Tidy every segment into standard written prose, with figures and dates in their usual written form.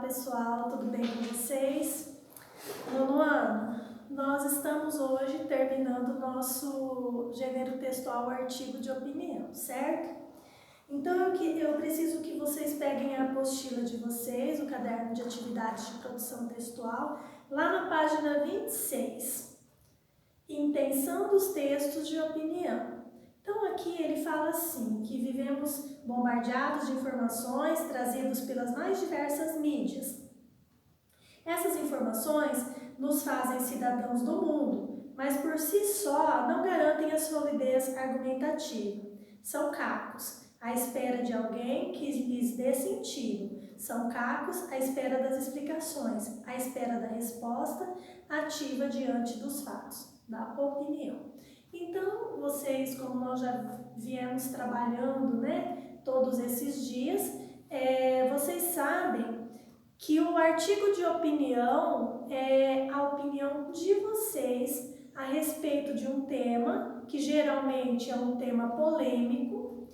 pessoal, tudo bem com vocês? Nono ano, nós estamos hoje terminando o nosso gênero textual artigo de opinião, certo? Então eu preciso que vocês peguem a apostila de vocês, o caderno de atividades de produção textual, lá na página 26, Intenção dos textos de opinião. Então aqui ele fala assim, que vivemos bombardeados de informações trazidas pelas mais diversas mídias. Essas informações nos fazem cidadãos do mundo, mas por si só não garantem a solidez argumentativa. São cacos, à espera de alguém que lhes dê sentido. São cacos à espera das explicações, à espera da resposta ativa diante dos fatos, da opinião. Então, vocês, como nós já viemos trabalhando, todos esses dias, vocês sabem que o artigo de opinião é a opinião de vocês a respeito de um tema, que geralmente é um tema polêmico,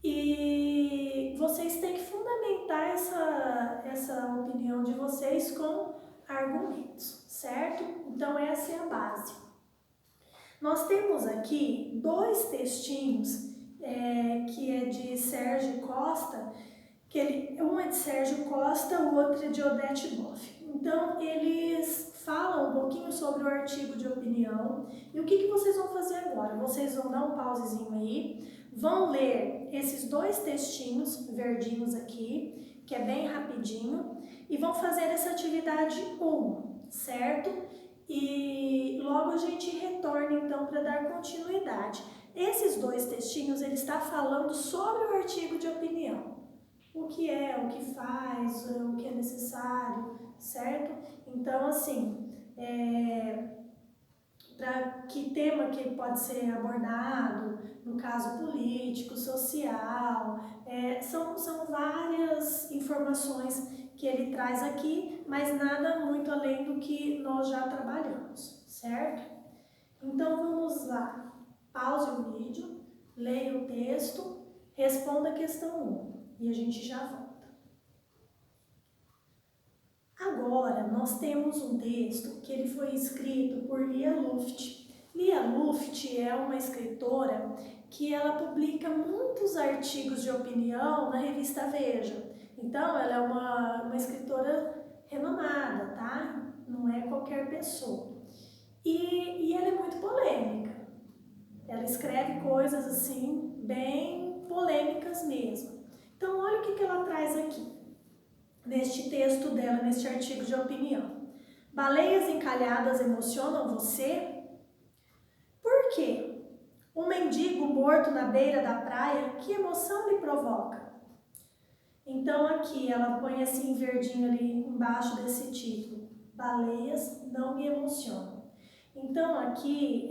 e vocês têm que fundamentar essa opinião de vocês com argumentos, certo? Então essa é a base. Nós temos aqui dois textinhos que é de Sérgio Costa, um é de Sérgio Costa, o outro é de Odete Boff. Então, eles falam um pouquinho sobre o artigo de opinião. E o que vocês vão fazer agora? Vocês vão dar um pausezinho aí, vão ler esses dois textinhos verdinhos aqui, que é bem rapidinho, e vão fazer essa atividade 1, certo? E logo a gente retorna então para dar continuidade. Esses dois textinhos, ele está falando sobre o artigo de opinião. O que é, o que faz, o que é necessário, certo? Então, assim, para que tema que pode ser abordado, no caso político, social, são várias informações que ele traz aqui, mas nada muito além do que nós já trabalhamos, certo? Então, vamos lá. Pause o vídeo, leia o texto, responda a questão 1 e a gente já volta. Agora, nós temos um texto que ele foi escrito por Lia Luft. Lia Luft é uma escritora que ela publica muitos artigos de opinião na revista Veja. Então, ela é uma escritora renomada, tá? Não é qualquer pessoa. E ela é muito polêmica. Ela escreve coisas assim, bem polêmicas mesmo. Então, olha o que ela traz aqui, neste texto dela, neste artigo de opinião. Baleias encalhadas emocionam você? Por quê? Um mendigo morto na beira da praia, que emoção lhe provoca? Então, aqui ela põe assim verdinho ali embaixo desse título. Baleias não me emocionam. Então, aqui,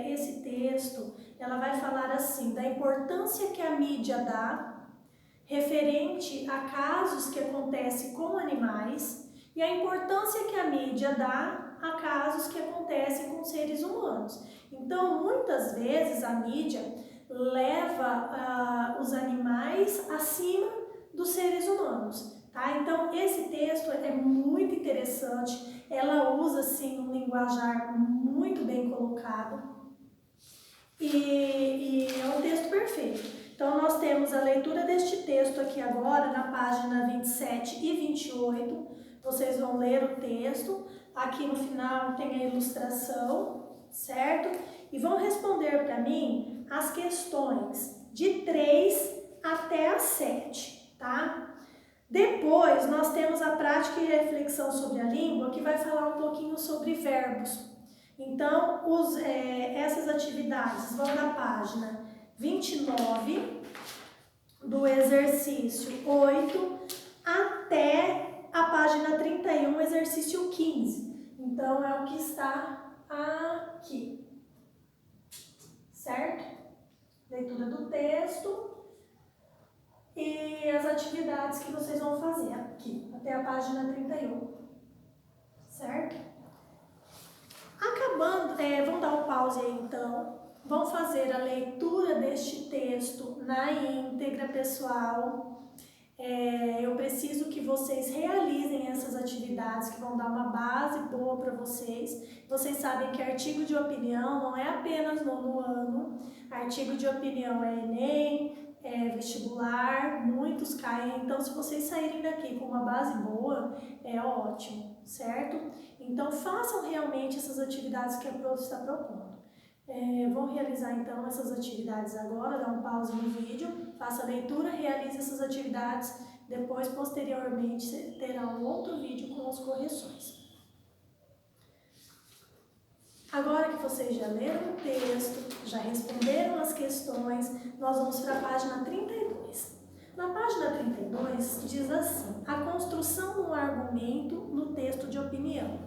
esse texto, ela vai falar assim, da importância que a mídia dá referente a casos que acontecem com animais e a importância que a mídia dá a casos que acontecem com seres humanos. Então, muitas vezes a mídia leva os animais acima dos seres humanos, tá? Então, esse texto é muito interessante. Ela usa, assim, um linguajar muito bem colocado e é um texto perfeito. Então, nós temos a leitura deste texto aqui agora na página 27 e 28. Vocês vão ler o texto. Aqui no final tem a ilustração, certo? E vão responder para mim as questões de 3 até a 7, tá? Depois, nós temos a prática e reflexão sobre a língua, que vai falar um pouquinho sobre verbos. Então, essas atividades vão da página 29, do exercício 8, até a página 31, exercício 15. Então, é o que está aqui, certo? Leitura do texto e as atividades que vocês vão fazer aqui, até a página 31, certo? Acabando, vamos dar um pause aí então, vão fazer a leitura deste texto na íntegra, pessoal. Eu preciso que vocês realizem essas atividades que vão dar uma base boa para vocês. Vocês sabem que artigo de opinião não é apenas nono ano, artigo de opinião é Enem, é vestibular, muitos caem, então se vocês saírem daqui com uma base boa, é ótimo, certo? Então façam realmente essas atividades que a prof está propondo. Vou realizar então essas atividades agora, dá um pause no vídeo, faça a leitura, realize essas atividades, depois posteriormente terá um outro vídeo com as correções. Agora que vocês já leram o texto, já responderam as questões, nós vamos para a página 32. Na página 32 diz assim: a construção de um argumento no texto de opinião.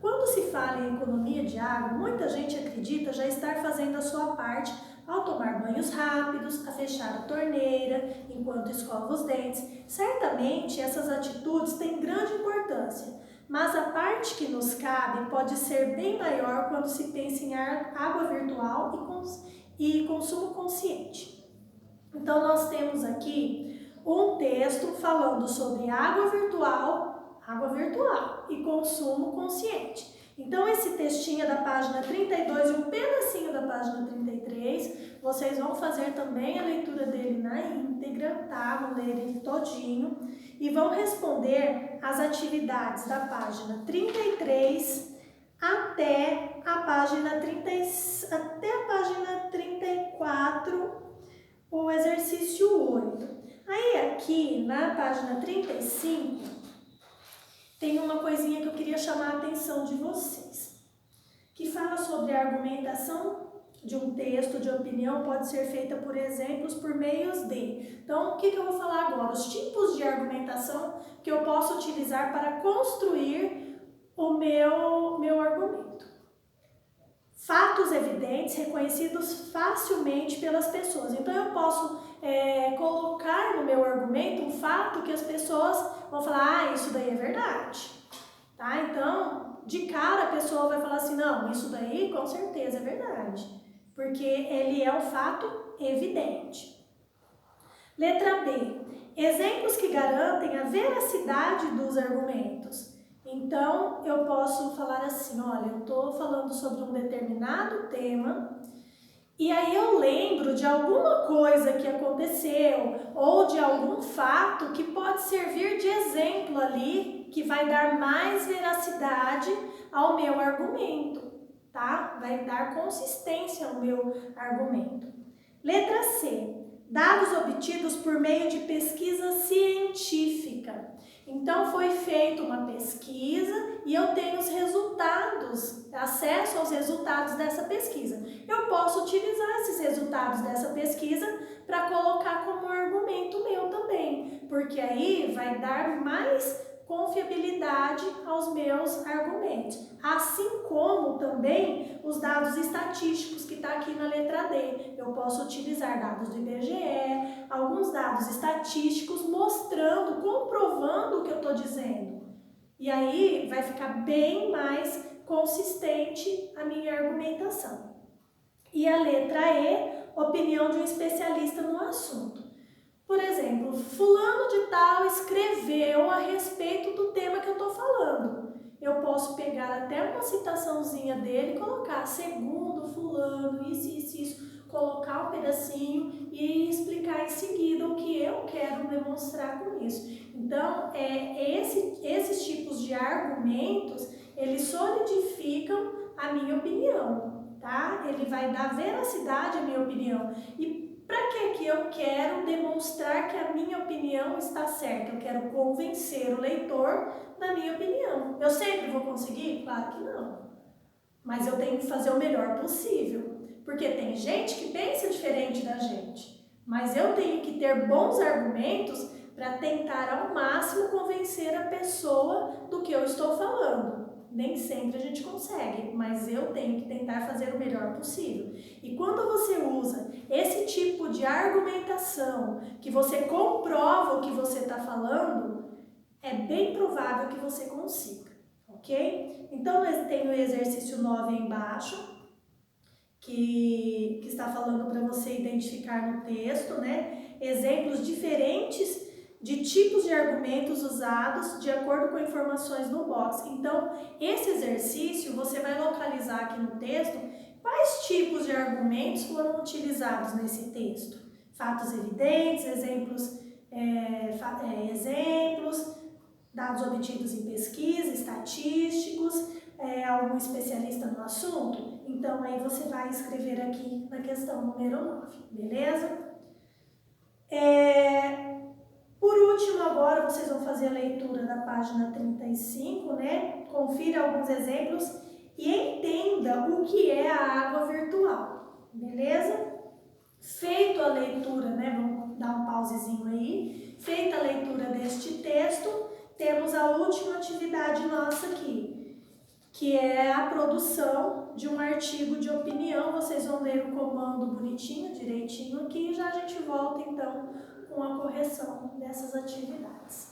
Quando se fala em economia de água, muita gente acredita já estar fazendo a sua parte ao tomar banhos rápidos, a fechar a torneira, enquanto escova os dentes. Certamente essas atitudes têm grande importância, mas a parte que nos cabe pode ser bem maior quando se pensa em água virtual e consumo consciente. Então nós temos aqui um texto falando sobre água virtual e consumo consciente. Então esse textinho é da página 32 e um pedacinho da página 33, vocês vão fazer também a leitura dele na íntegra, tá? Vão ler ele todinho e vão responder as atividades da página 33 até a página 34, o exercício 8. Aí aqui na página 35 tem uma coisinha que eu queria chamar a atenção de vocês, que fala sobre a argumentação de um texto de opinião pode ser feita por exemplos por meios de. Então, o que eu vou falar agora? Os tipos de argumentação que eu posso utilizar para construir o meu argumento. Fatos evidentes, reconhecidos facilmente pelas pessoas. Então, eu posso colocar no meu argumento um fato que as pessoas vão falar, ah, isso daí é verdade. Tá? Então, de cara a pessoa vai falar assim, não, isso daí com certeza é verdade. Porque ele é um fato evidente. Letra B. Exemplos que garantem a veracidade dos argumentos. Então, eu posso falar assim, olha, eu estou falando sobre um determinado tema e aí eu lembro de alguma coisa que aconteceu ou de algum fato que pode servir de exemplo ali, que vai dar mais veracidade ao meu argumento, tá? Vai dar consistência ao meu argumento. Letra C. Dados obtidos por meio de pesquisa científica. Então, foi feita uma pesquisa e eu tenho os resultados, acesso aos resultados dessa pesquisa. Eu posso utilizar esses resultados dessa pesquisa para colocar como argumento meu também, porque aí vai dar mais confiabilidade aos meus argumentos. Assim como também os dados estatísticos que está aqui na letra D. Eu posso utilizar dados do IBGE, alguns dados estatísticos mostrando, comprovando o que eu estou dizendo. E aí vai ficar bem mais consistente a minha argumentação. E a letra E, opinião de um especialista no assunto. Por exemplo, fulano de tal escreveu a respeito do tema que eu estou falando. Eu posso pegar até uma citaçãozinha dele e colocar segundo fulano, isso, colocar um pedacinho e explicar em seguida o que eu quero demonstrar com isso. Então, esses tipos de argumentos, eles solidificam a minha opinião, tá? Ele vai dar veracidade à minha opinião. E para que eu quero demonstrar que a minha opinião está certa? Eu quero convencer o leitor da minha opinião. Eu sempre vou conseguir? Claro que não. Mas eu tenho que fazer o melhor possível. Porque tem gente que pensa diferente da gente. Mas eu tenho que ter bons argumentos para tentar ao máximo convencer a pessoa do que eu estou falando. Nem sempre a gente consegue, mas eu tenho que tentar fazer o melhor possível. E quando você usa esse tipo de argumentação, que você comprova o que você está falando, é bem provável que você consiga, ok? Então, eu tenho o exercício 9 aí embaixo, que está falando para você identificar no texto, né? Exemplos diferentes de tipos de argumentos usados de acordo com informações no box. Então, esse exercício você vai localizar aqui no texto quais tipos de argumentos foram utilizados nesse texto. Fatos evidentes, exemplos, dados obtidos em pesquisa, estatísticos, algum especialista no assunto. Então, aí você vai escrever aqui na questão número 9, beleza? Por último, agora vocês vão fazer a leitura da página 35, né? Confira alguns exemplos e entenda o que é a água virtual, beleza? Feito a leitura, né? Vamos dar um pausezinho aí. Feita a leitura deste texto, temos a última atividade nossa aqui, que é a produção de um artigo de opinião. Vocês vão ler o comando bonitinho, direitinho aqui, e já a gente volta então com a correção dessas atividades.